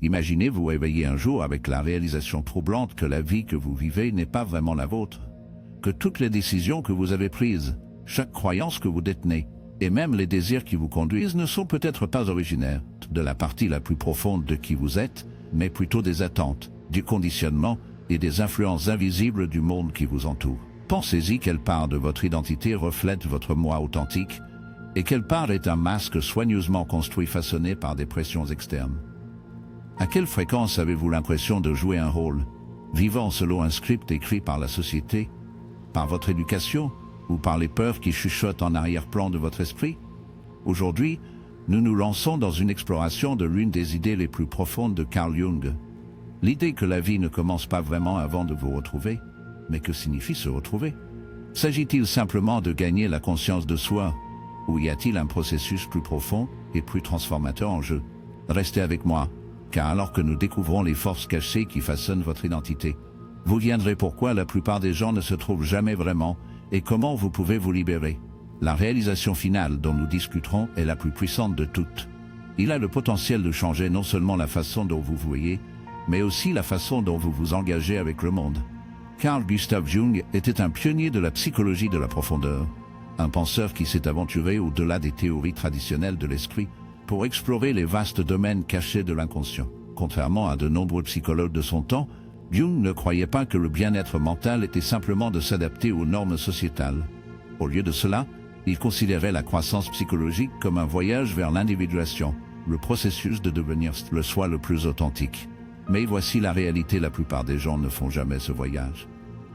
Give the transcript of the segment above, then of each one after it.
Imaginez vous réveiller un jour avec la réalisation troublante que la vie que vous vivez n'est pas vraiment la vôtre, que toutes les décisions que vous avez prises, chaque croyance que vous détenez, et même les désirs qui vous conduisent ne sont peut-être pas originaires de la partie la plus profonde de qui vous êtes, mais plutôt des attentes, du conditionnement et des influences invisibles du monde qui vous entoure. Pensez-y, quelle part de votre identité reflète votre moi authentique et quelle part est un masque soigneusement construit façonné par des pressions externes. À quelle fréquence avez-vous l'impression de jouer un rôle, vivant selon un script écrit par la société, par votre éducation ou par les peurs qui chuchotent en arrière-plan de votre esprit? Aujourd'hui, nous nous lançons dans une exploration de l'une des idées les plus profondes de Carl Jung. L'idée que la vie ne commence pas vraiment avant de vous retrouver, mais que signifie se retrouver? S'agit-il simplement de gagner la conscience de soi, ou y a-t-il un processus plus profond et plus transformateur en jeu? Restez avec moi, car alors que nous découvrons les forces cachées qui façonnent votre identité, vous viendrez pourquoi la plupart des gens ne se trouvent jamais vraiment et comment vous pouvez vous libérer. La réalisation finale dont nous discuterons est la plus puissante de toutes. Il a le potentiel de changer non seulement la façon dont vous voyez, mais aussi la façon dont vous vous engagez avec le monde. Carl Gustav Jung était un pionnier de la psychologie de la profondeur, un penseur qui s'est aventuré au-delà des théories traditionnelles de l'esprit pour explorer les vastes domaines cachés de l'inconscient. Contrairement à de nombreux psychologues de son temps, Jung ne croyait pas que le bien-être mental était simplement de s'adapter aux normes sociétales. Au lieu de cela, il considérait la croissance psychologique comme un voyage vers l'individuation, le processus de devenir le soi le plus authentique. Mais voici la réalité, la plupart des gens ne font jamais ce voyage.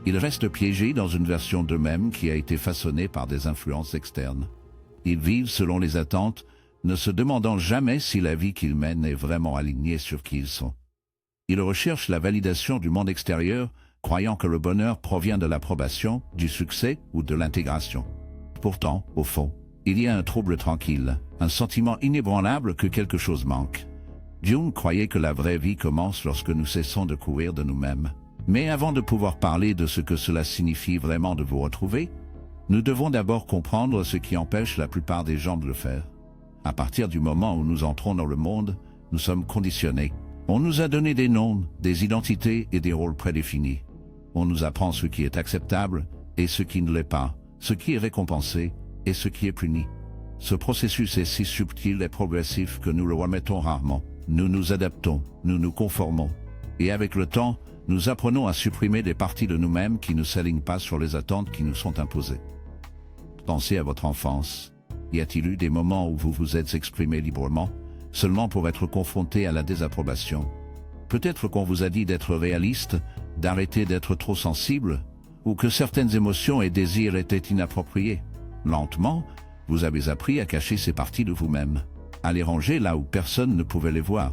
Ils restent piégés dans une version d'eux-mêmes qui a été façonnée par des influences externes. Ils vivent selon les attentes, ne se demandant jamais si la vie qu'ils mènent est vraiment alignée sur qui ils sont. Ils recherchent la validation du monde extérieur, croyant que le bonheur provient de l'approbation, du succès ou de l'intégration. Pourtant, au fond, il y a un trouble tranquille, un sentiment inébranlable que quelque chose manque. Jung croyait que la vraie vie commence lorsque nous cessons de courir de nous-mêmes. Mais avant de pouvoir parler de ce que cela signifie vraiment de vous retrouver, nous devons d'abord comprendre ce qui empêche la plupart des gens de le faire. À partir du moment où nous entrons dans le monde, nous sommes conditionnés. On nous a donné des noms, des identités et des rôles prédéfinis. On nous apprend ce qui est acceptable et ce qui ne l'est pas, ce qui est récompensé et ce qui est puni. Ce processus est si subtil et progressif que nous le remettons rarement. Nous nous adaptons, nous nous conformons. Et avec le temps, nous apprenons à supprimer des parties de nous-mêmes qui ne s'alignent pas sur les attentes qui nous sont imposées. Pensez à votre enfance. Y a-t-il eu des moments où vous vous êtes exprimé librement, seulement pour être confronté à la désapprobation? Peut-être qu'on vous a dit d'être réaliste, d'arrêter d'être trop sensible, ou que certaines émotions et désirs étaient inappropriés. Lentement, vous avez appris à cacher ces parties de vous-même, à les ranger là où personne ne pouvait les voir.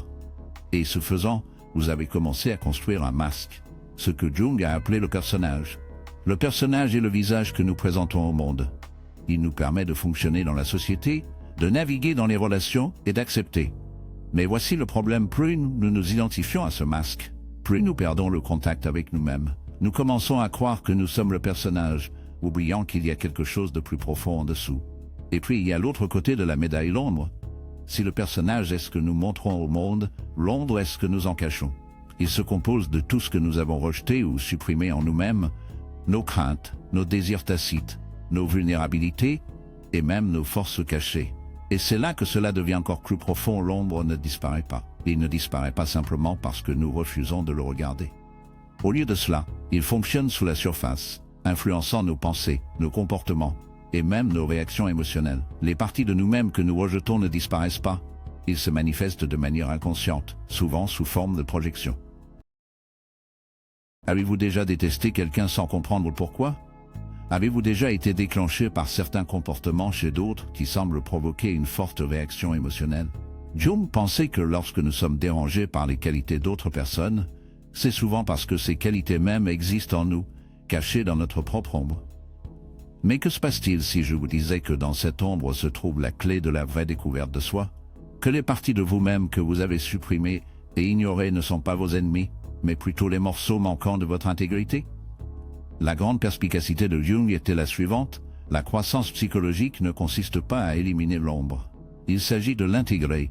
Et ce faisant, vous avez commencé à construire un masque, ce que Jung a appelé le personnage. Le personnage est le visage que nous présentons au monde. Il nous permet de fonctionner dans la société, de naviguer dans les relations et d'accepter. Mais voici le problème, plus nous nous identifions à ce masque, plus nous perdons le contact avec nous-mêmes. Nous commençons à croire que nous sommes le personnage, oubliant qu'il y a quelque chose de plus profond en dessous. Et puis il y a l'autre côté de la médaille, l'ombre. Si le personnage est ce que nous montrons au monde, l'ombre est ce que nous en cachons. Il se compose de tout ce que nous avons rejeté ou supprimé en nous-mêmes, nos craintes, nos désirs tacites, nos vulnérabilités et même nos forces cachées. Et c'est là que cela devient encore plus profond. L'ombre ne disparaît pas. Il ne disparaît pas simplement parce que nous refusons de le regarder. Au lieu de cela, il fonctionne sous la surface, influençant nos pensées, nos comportements et même nos réactions émotionnelles. Les parties de nous-mêmes que nous rejetons ne disparaissent pas. Ils se manifestent de manière inconsciente, souvent sous forme de projection. Avez-vous déjà détesté quelqu'un sans comprendre pourquoi? Avez-vous déjà été déclenché par certains comportements chez d'autres qui semblent provoquer une forte réaction émotionnelle? Jung pensait que lorsque nous sommes dérangés par les qualités d'autres personnes, c'est souvent parce que ces qualités mêmes existent en nous, cachées dans notre propre ombre. Mais que se passe-t-il si je vous disais que dans cette ombre se trouve la clé de la vraie découverte de soi? Que les parties de vous-même que vous avez supprimées et ignorées ne sont pas vos ennemis, mais plutôt les morceaux manquants de votre intégrité? La grande perspicacité de Jung était la suivante: la croissance psychologique ne consiste pas à éliminer l'ombre. Il s'agit de l'intégrer,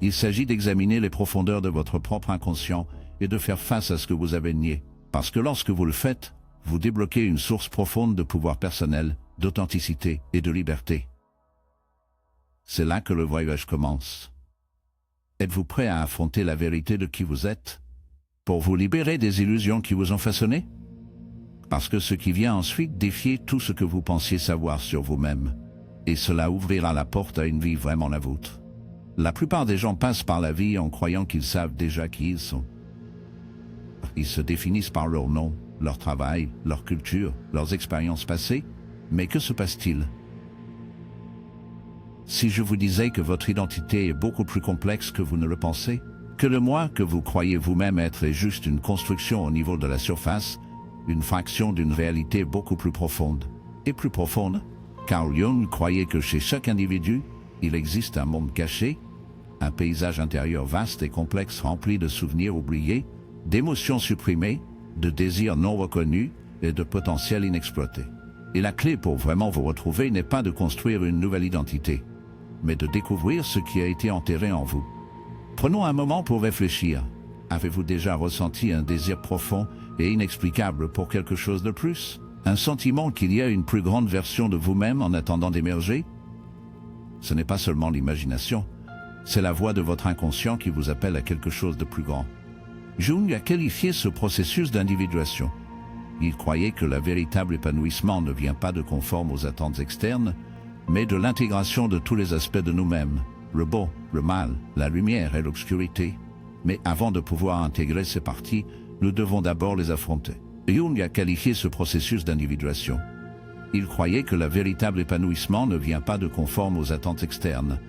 Il s'agit d'examiner les profondeurs de votre propre inconscient et de faire face à ce que vous avez nié. Parce que lorsque vous le faites, vous débloquez une source profonde de pouvoir personnel, d'authenticité et de liberté. C'est là que le voyage commence. Êtes-vous prêt à affronter la vérité de qui vous êtes, pour vous libérer des illusions qui vous ont façonné? Parce que ce qui vient ensuite défie tout ce que vous pensiez savoir sur vous-même, et cela ouvrira la porte à une vie vraiment la vôtre. La plupart des gens passent par la vie en croyant qu'ils savent déjà qui ils sont. Ils se définissent par leur nom, leur travail, leur culture, leurs expériences passées, mais que se passe-t-il? Si je vous disais que votre identité est beaucoup plus complexe que vous ne le pensez, que le moi que vous croyez vous-même être est juste une construction au niveau de la surface, une fraction d'une réalité beaucoup plus profonde. Et plus profonde, Carl Jung croyait que chez chaque individu, il existe un monde caché, un paysage intérieur vaste et complexe rempli de souvenirs oubliés, d'émotions supprimées, de désirs non reconnus et de potentiel inexploité. Et la clé pour vraiment vous retrouver n'est pas de construire une nouvelle identité, mais de découvrir ce qui a été enterré en vous. Prenons un moment pour réfléchir. Avez-vous déjà ressenti un désir profond et inexplicable pour quelque chose de plus? Un sentiment qu'il y a une plus grande version de vous-même en attendant d'émerger? Ce n'est pas seulement l'imagination, c'est la voix de votre inconscient qui vous appelle à quelque chose de plus grand. Jung a qualifié ce processus d'individuation. Il croyait que le véritable épanouissement ne vient pas de conforme aux attentes externes, mais de l'intégration de tous les aspects de nous-mêmes, le beau, le mal, la lumière et l'obscurité. Mais avant de pouvoir intégrer ces parties, nous devons d'abord les affronter. Jung a qualifié ce processus d'individuation. Il croyait que le véritable épanouissement ne vient pas de conforme aux attentes externes,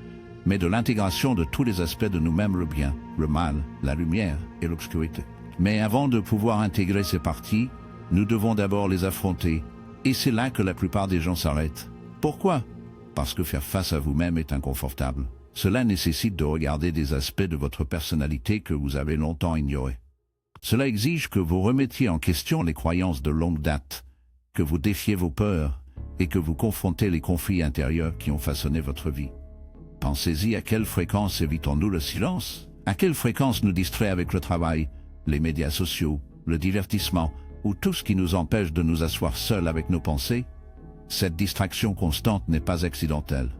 mais de l'intégration de tous les aspects de nous-mêmes, le bien, le mal, la lumière et l'obscurité. Mais avant de pouvoir intégrer ces parties, nous devons d'abord les affronter, et c'est là que la plupart des gens s'arrêtent. Pourquoi? Parce que faire face à vous-même est inconfortable. Cela nécessite de regarder des aspects de votre personnalité que vous avez longtemps ignorés. Cela exige que vous remettiez en question les croyances de longue date, que vous défiez vos peurs et que vous confrontez les conflits intérieurs qui ont façonné votre vie. Pensez-y, à quelle fréquence évitons-nous le silence? À quelle fréquence nous distrait avec le travail, les médias sociaux, le divertissement ou tout ce qui nous empêche de nous asseoir seuls avec nos pensées? Cette distraction constante n'est pas accidentelle.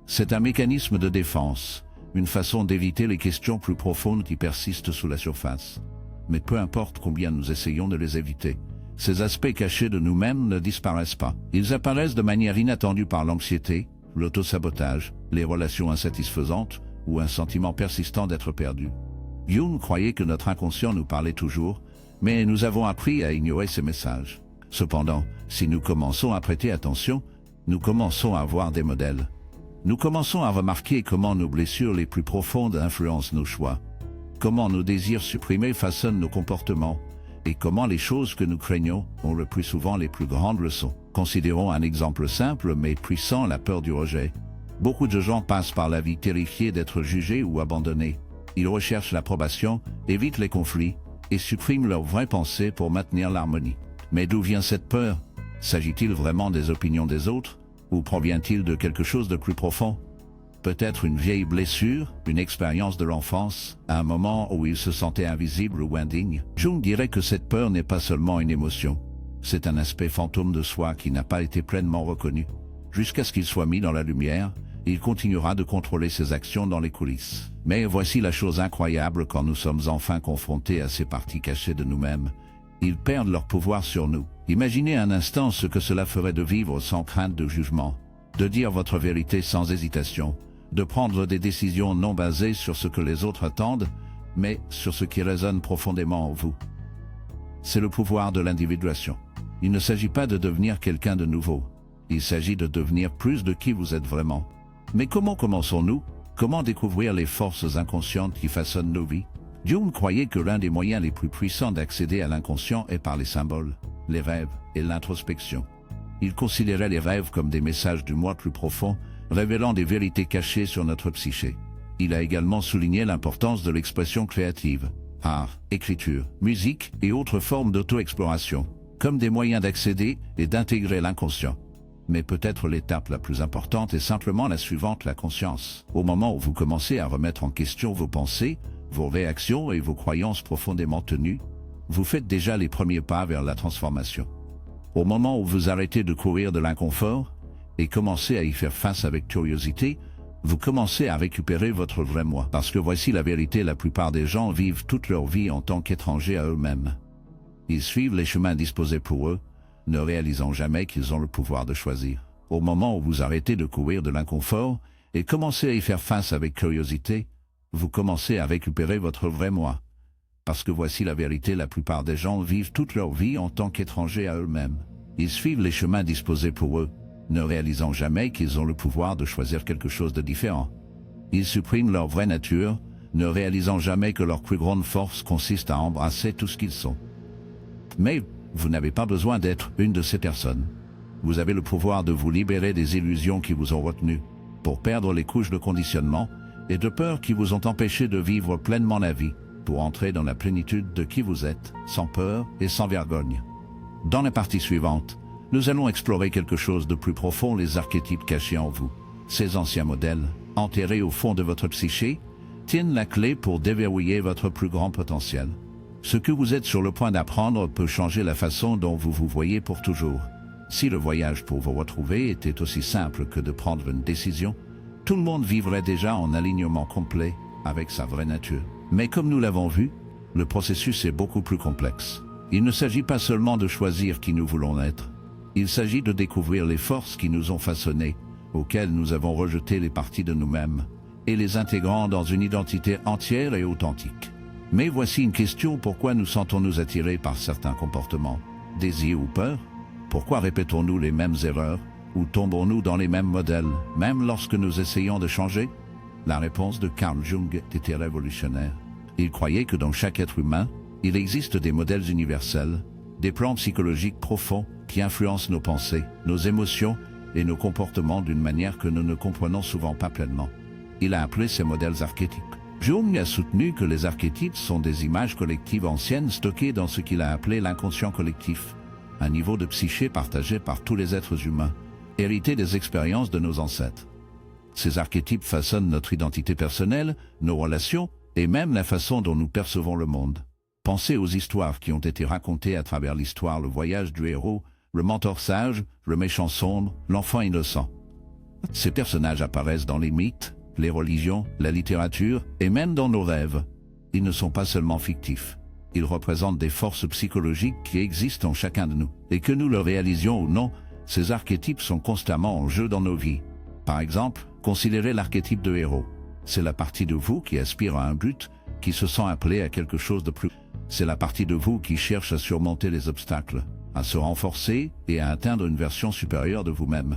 C'est un mécanisme de défense, une façon d'éviter les questions plus profondes qui persistent sous la surface. Mais peu importe combien nous essayons de les éviter, ces aspects cachés de nous-mêmes ne disparaissent pas. Ils apparaissent de manière inattendue par l'anxiété, l'autosabotage, les relations insatisfaisantes ou un sentiment persistant d'être perdu. Jung croyait que notre inconscient nous parlait toujours, mais nous avons appris à ignorer ces messages. Cependant, si nous commençons à prêter attention, nous commençons à voir des modèles. Nous commençons à remarquer comment nos blessures les plus profondes influencent nos choix, comment nos désirs supprimés façonnent nos comportements, et comment les choses que nous craignons ont le plus souvent les plus grandes leçons. Considérons un exemple simple mais puissant, la peur du rejet. Beaucoup de gens passent par la vie terrifiés d'être jugés ou abandonnés. Ils recherchent l'approbation, évitent les conflits et suppriment leurs vraies pensées pour maintenir l'harmonie. Mais d'où vient cette peur? S'agit-il vraiment des opinions des autres? Ou provient-il de quelque chose de plus profond? Peut-être une vieille blessure, une expérience de l'enfance, à un moment où il se sentait invisible ou indigne. Jung dirait que cette peur n'est pas seulement une émotion, c'est un aspect fantôme de soi qui n'a pas été pleinement reconnu. Jusqu'à ce qu'il soit mis dans la lumière, il continuera de contrôler ses actions dans les coulisses. Mais voici la chose incroyable: quand nous sommes enfin confrontés à ces parties cachées de nous-mêmes, ils perdent leur pouvoir sur nous. Imaginez un instant ce que cela ferait de vivre sans crainte de jugement, de dire votre vérité sans hésitation, de prendre des décisions non basées sur ce que les autres attendent, mais sur ce qui résonne profondément en vous. C'est le pouvoir de l'individuation. Il ne s'agit pas de devenir quelqu'un de nouveau, il s'agit de devenir plus de qui vous êtes vraiment. Mais comment commençons-nous? Comment découvrir les forces inconscientes qui façonnent nos vies? Jung croyait que l'un des moyens les plus puissants d'accéder à l'inconscient est par les symboles, les rêves et l'introspection. Il considérait les rêves comme des messages du moi plus profond, révélant des vérités cachées sur notre psyché. Il a également souligné l'importance de l'expression créative, art, écriture, musique et autres formes d'auto-exploration, comme des moyens d'accéder et d'intégrer l'inconscient. Mais peut-être l'étape la plus importante est simplement la suivante, la conscience. Au moment où vous commencez à remettre en question vos pensées, vos réactions et vos croyances profondément tenues, vous faites déjà les premiers pas vers la transformation. Au moment où vous arrêtez de courir de l'inconfort et commencez à y faire face avec curiosité, vous commencez à récupérer votre vrai moi. Parce que voici la vérité, la plupart des gens vivent toute leur vie en tant qu'étrangers à eux-mêmes. Ils suivent les chemins disposés pour eux, ne réalisant jamais qu'ils ont le pouvoir de choisir. Au moment où vous arrêtez de courir de l'inconfort et commencez à y faire face avec curiosité, vous commencez à récupérer votre vrai moi. Parce que voici la vérité, la plupart des gens vivent toute leur vie en tant qu'étrangers à eux-mêmes. Ils suivent les chemins disposés pour eux, ne réalisant jamais qu'ils ont le pouvoir de choisir quelque chose de différent. Ils suppriment leur vraie nature, ne réalisant jamais que leur plus grande force consiste à embrasser tout ce qu'ils sont. Mais vous n'avez pas besoin d'être une de ces personnes. Vous avez le pouvoir de vous libérer des illusions qui vous ont retenu, pour perdre les couches de conditionnement et de peur qui vous ont empêché de vivre pleinement la vie, pour entrer dans la plénitude de qui vous êtes, sans peur et sans vergogne. Dans la partie suivante, nous allons explorer quelque chose de plus profond, les archétypes cachés en vous. Ces anciens modèles, enterrés au fond de votre psyché, tiennent la clé pour déverrouiller votre plus grand potentiel. Ce que vous êtes sur le point d'apprendre peut changer la façon dont vous vous voyez pour toujours. Si le voyage pour vous retrouver était aussi simple que de prendre une décision, tout le monde vivrait déjà en alignement complet avec sa vraie nature. Mais comme nous l'avons vu, le processus est beaucoup plus complexe. Il ne s'agit pas seulement de choisir qui nous voulons être. Il s'agit de découvrir les forces qui nous ont façonnés, auxquelles nous avons rejeté les parties de nous-mêmes, et les intégrant dans une identité entière et authentique. Mais voici une question: pourquoi nous sentons-nous attirés par certains comportements, désir ou peur? Pourquoi répétons-nous les mêmes erreurs, ou tombons-nous dans les mêmes modèles, même lorsque nous essayons de changer? La réponse de Carl Jung était révolutionnaire. Il croyait que dans chaque être humain, il existe des modèles universels, des plans psychologiques profonds qui influencent nos pensées, nos émotions et nos comportements d'une manière que nous ne comprenons souvent pas pleinement. Il a appelé ces modèles archétypes. Jung a soutenu que les archétypes sont des images collectives anciennes stockées dans ce qu'il a appelé l'inconscient collectif, un niveau de psyché partagé par tous les êtres humains, hérité des expériences de nos ancêtres. Ces archétypes façonnent notre identité personnelle, nos relations et même la façon dont nous percevons le monde. Pensez aux histoires qui ont été racontées à travers l'histoire: le voyage du héros, le mentor sage, le méchant sombre, l'enfant innocent. Ces personnages apparaissent dans les mythes, les religions, la littérature et même dans nos rêves. Ils ne sont pas seulement fictifs. Ils représentent des forces psychologiques qui existent en chacun de nous. Et que nous le réalisions ou non, ces archétypes sont constamment en jeu dans nos vies. Par exemple, considérez l'archétype de héros. C'est la partie de vous qui aspire à un but, qui se sent appelé à quelque chose de plus. C'est la partie de vous qui cherche à surmonter les obstacles, à se renforcer et à atteindre une version supérieure de vous-même.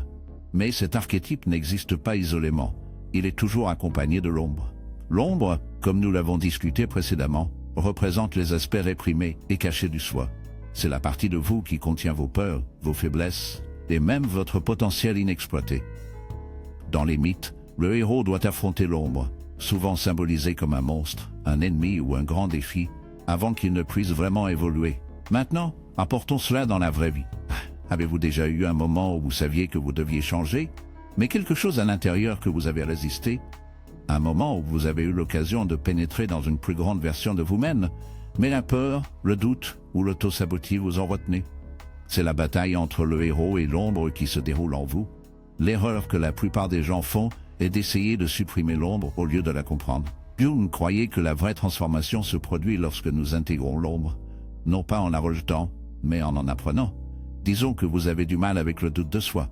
Mais cet archétype n'existe pas isolément. Il est toujours accompagné de l'ombre. L'ombre, comme nous l'avons discuté précédemment, représente les aspects réprimés et cachés du soi. C'est la partie de vous qui contient vos peurs, vos faiblesses et même votre potentiel inexploité. Dans les mythes, le héros doit affronter l'ombre, souvent symbolisé comme un monstre, un ennemi ou un grand défi, avant qu'il ne puisse vraiment évoluer. Maintenant, apportons cela dans la vraie vie. Avez-vous déjà eu un moment où vous saviez que vous deviez changer, mais quelque chose à l'intérieur que vous avez résisté? Un moment où vous avez eu l'occasion de pénétrer dans une plus grande version de vous-même, mais la peur, le doute ou l'auto-sabotage vous ont retenu. C'est la bataille entre le héros et l'ombre qui se déroule en vous. L'erreur que la plupart des gens font est d'essayer de supprimer l'ombre au lieu de la comprendre. Jung croyait que la vraie transformation se produit lorsque nous intégrons l'ombre, non pas en la rejetant, mais en apprenant. Disons que vous avez du mal avec le doute de soi.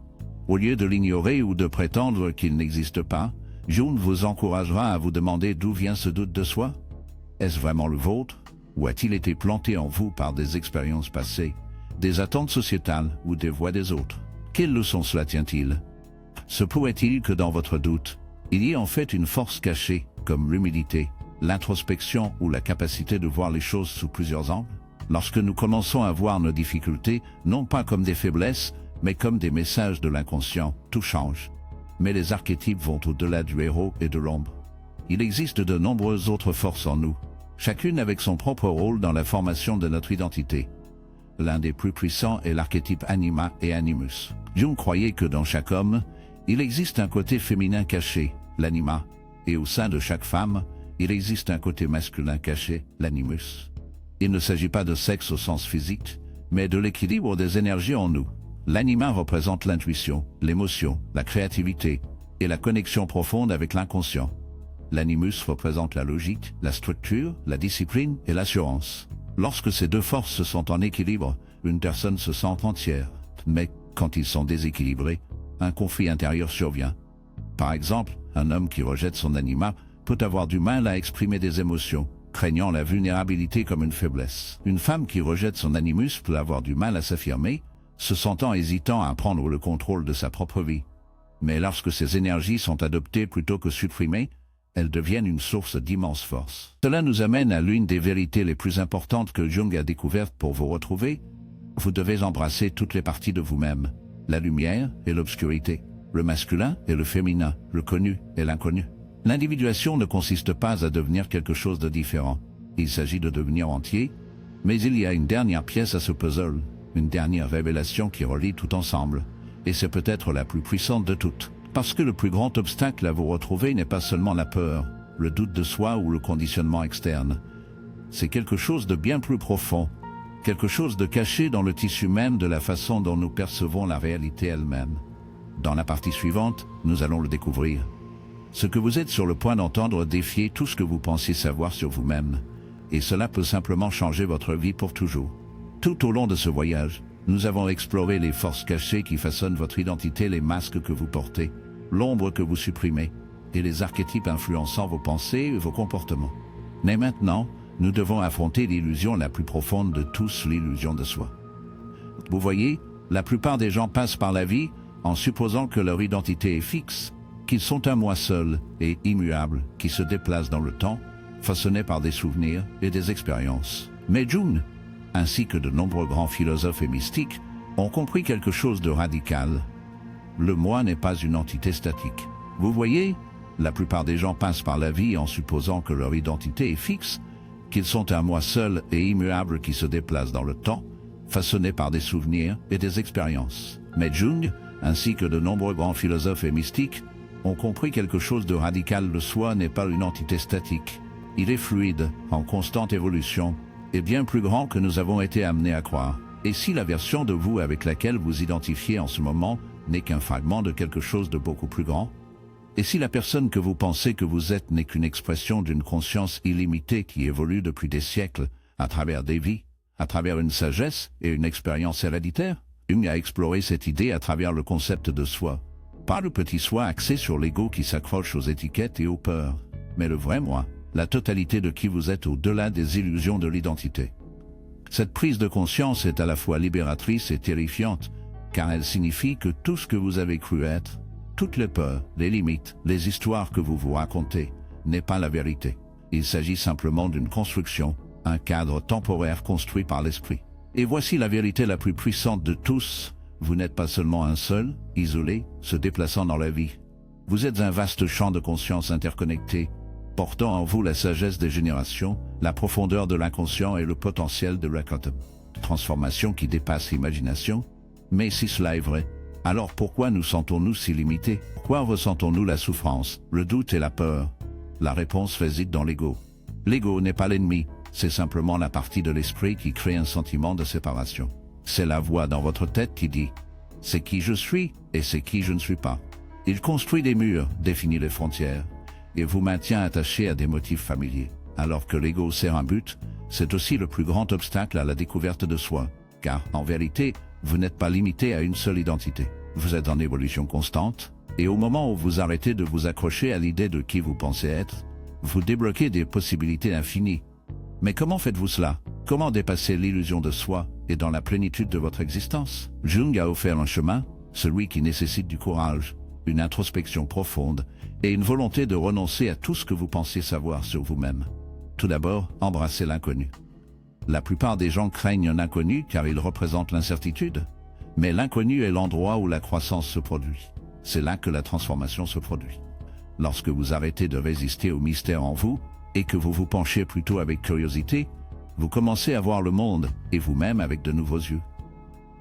Au lieu de l'ignorer ou de prétendre qu'il n'existe pas, Jung vous encouragera à vous demander d'où vient ce doute de soi. Est-ce vraiment le vôtre, ou a-t-il été planté en vous par des expériences passées, des attentes sociétales ou des voix des autres? Quelle leçon cela tient-il? Se pourrait-il que dans votre doute, il y ait en fait une force cachée, comme l'humilité, l'introspection ou la capacité de voir les choses sous plusieurs angles? Lorsque nous commençons à voir nos difficultés, non pas comme des faiblesses, mais comme des messages de l'inconscient, tout change. Mais les archétypes vont au-delà du héros et de l'ombre. Il existe de nombreuses autres forces en nous, chacune avec son propre rôle dans la formation de notre identité. l'un des plus puissants est l'archétype anima et animus. Jung croyait que dans chaque homme, il existe un côté féminin caché, l'anima, et au sein de chaque femme, il existe un côté masculin caché, l'animus. Il ne s'agit pas de sexe au sens physique, mais de l'équilibre des énergies en nous. L'anima représente l'intuition, l'émotion, la créativité et la connexion profonde avec l'inconscient. L'animus représente la logique, la structure, la discipline et l'assurance. Lorsque ces deux forces sont en équilibre, une personne se sent entière. Mais quand ils sont déséquilibrés, un conflit intérieur survient. Par exemple, un homme qui rejette son anima peut avoir du mal à exprimer des émotions, craignant la vulnérabilité comme une faiblesse. Une femme qui rejette son animus peut avoir du mal à s'affirmer, se sentant hésitant à prendre le contrôle de sa propre vie. Mais lorsque ces énergies sont adoptées plutôt que supprimées, elles deviennent une source d'immense force. Cela nous amène à l'une des vérités les plus importantes que Jung a découvertes pour vous retrouver. Vous devez embrasser toutes les parties de vous-même, la lumière et l'obscurité, le masculin et le féminin, le connu et l'inconnu. L'individuation ne consiste pas à devenir quelque chose de différent. Il s'agit de devenir entier, mais il y a une dernière pièce à ce puzzle, une dernière révélation qui relie tout ensemble, et c'est peut-être la plus puissante de toutes. Parce que le plus grand obstacle à vous retrouver n'est pas seulement la peur, le doute de soi ou le conditionnement externe. C'est quelque chose de bien plus profond, quelque chose de caché dans le tissu même de la façon dont nous percevons la réalité elle-même. Dans la partie suivante, nous allons le découvrir. Ce que vous êtes sur le point d'entendre défier tout ce que vous pensiez savoir sur vous-même, et cela peut simplement changer votre vie pour toujours. Tout au long de ce voyage, nous avons exploré les forces cachées qui façonnent votre identité, les masques que vous portez, l'ombre que vous supprimez, et les archétypes influençant vos pensées et vos comportements. Mais maintenant, nous devons affronter l'illusion la plus profonde de tous, l'illusion de soi. Vous voyez, la plupart des gens passent par la vie en supposant que leur identité est fixe, qu'ils sont un moi seul et immuable, qui se déplace dans le temps, façonné par des souvenirs et des expériences. Mais Jung, ainsi que de nombreux grands philosophes et mystiques, ont compris quelque chose de radical. Le moi n'est pas une entité statique. Vous voyez, la plupart des gens passent par la vie en supposant que leur identité est fixe, qu'ils sont un moi seul et immuable qui se déplace dans le temps, façonné par des souvenirs et des expériences. Mais Jung, ainsi que de nombreux grands philosophes et mystiques, ont compris quelque chose de radical. Le soi n'est pas une entité statique. Il est fluide, en constante évolution, et bien plus grand que nous avons été amenés à croire. Et si la version de vous avec laquelle vous identifiez en ce moment n'est qu'un fragment de quelque chose de beaucoup plus grand? Et si la personne que vous pensez que vous êtes n'est qu'une expression d'une conscience illimitée qui évolue depuis des siècles, à travers des vies, à travers une sagesse et une expérience héréditaire? Jung a exploré cette idée à travers le concept de soi. Pas le petit soi axé sur l'ego qui s'accroche aux étiquettes et aux peurs, mais le vrai moi, la totalité de qui vous êtes au-delà des illusions de l'identité. Cette prise de conscience est à la fois libératrice et terrifiante, car elle signifie que tout ce que vous avez cru être, toutes les peurs, les limites, les histoires que vous vous racontez, n'est pas la vérité. Il s'agit simplement d'une construction, un cadre temporaire construit par l'esprit. Et voici la vérité la plus puissante de tous: vous n'êtes pas seulement un seul, isolé, se déplaçant dans la vie. Vous êtes un vaste champ de conscience interconnecté, portant en vous la sagesse des générations, la profondeur de l'inconscient et le potentiel de la transformation qui dépasse l'imagination. Mais si cela est vrai, alors pourquoi nous sentons-nous si limités? Pourquoi ressentons-nous la souffrance, le doute et la peur? La réponse réside dans l'ego. L'ego n'est pas l'ennemi, c'est simplement la partie de l'esprit qui crée un sentiment de séparation. C'est la voix dans votre tête qui dit « c'est qui je suis et c'est qui je ne suis pas ». Il construit des murs, définit les frontières, et vous maintient attaché à des motifs familiers. Alors que l'ego sert un but, c'est aussi le plus grand obstacle à la découverte de soi, car, en vérité, vous n'êtes pas limité à une seule identité. Vous êtes en évolution constante, et au moment où vous arrêtez de vous accrocher à l'idée de qui vous pensez être, vous débloquez des possibilités infinies. Mais comment faites-vous cela? Comment dépasser l'illusion de soi et dans la plénitude de votre existence? Jung a offert un chemin, celui qui nécessite du courage, une introspection profonde et une volonté de renoncer à tout ce que vous pensiez savoir sur vous-même. Tout d'abord, embrassez l'inconnu. La plupart des gens craignent un inconnu car il représente l'incertitude. Mais l'inconnu est l'endroit où la croissance se produit. C'est là que la transformation se produit. Lorsque vous arrêtez de résister au mystère en vous et que vous vous penchez plutôt avec curiosité, vous commencez à voir le monde et vous-même avec de nouveaux yeux.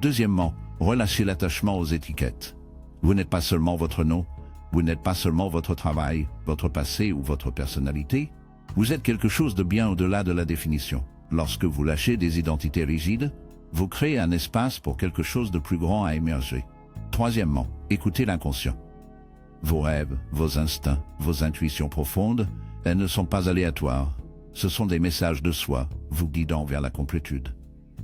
Deuxièmement, relâchez l'attachement aux étiquettes. Vous n'êtes pas seulement votre nom, vous n'êtes pas seulement votre travail, votre passé ou votre personnalité, vous êtes quelque chose de bien au-delà de la définition. Lorsque vous lâchez des identités rigides, vous créez un espace pour quelque chose de plus grand à émerger. Troisièmement, écoutez l'inconscient. Vos rêves, vos instincts, vos intuitions profondes, elles ne sont pas aléatoires. Ce sont des messages de soi, vous guidant vers la complétude.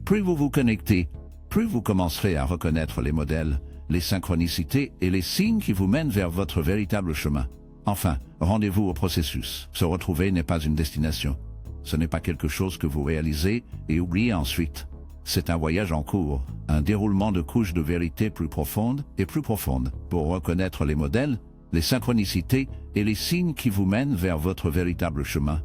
Plus vous vous connectez, plus vous commencerez à reconnaître les modèles, les synchronicités et les signes qui vous mènent vers votre véritable chemin. Enfin, rendez-vous au processus. Se retrouver n'est pas une destination. Ce n'est pas quelque chose que vous réalisez et oubliez ensuite. C'est un voyage en cours, un déroulement de couches de vérité plus profondes et plus profondes pour reconnaître les modèles, les synchronicités et les signes qui vous mènent vers votre véritable chemin.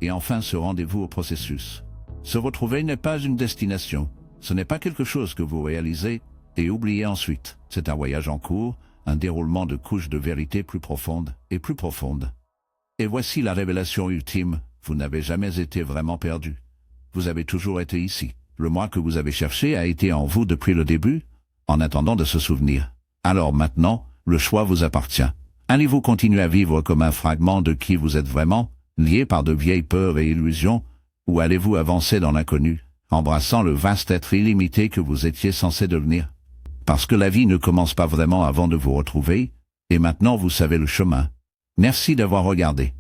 Et enfin, ce rendez-vous au processus. Se retrouver n'est pas une destination. Ce n'est pas quelque chose que vous réalisez et oubliez ensuite. C'est un voyage en cours, un déroulement de couches de vérité plus profondes et plus profondes. Et voici la révélation ultime. Vous n'avez jamais été vraiment perdu. Vous avez toujours été ici. Le moi que vous avez cherché a été en vous depuis le début, en attendant de se souvenir. Alors maintenant, le choix vous appartient. Allez-vous continuer à vivre comme un fragment de qui vous êtes vraiment, lié par de vieilles peurs et illusions, ou allez-vous avancer dans l'inconnu, embrassant le vaste être illimité que vous étiez censé devenir? Parce que la vie ne commence pas vraiment avant de vous retrouver, et maintenant vous savez le chemin. Merci d'avoir regardé.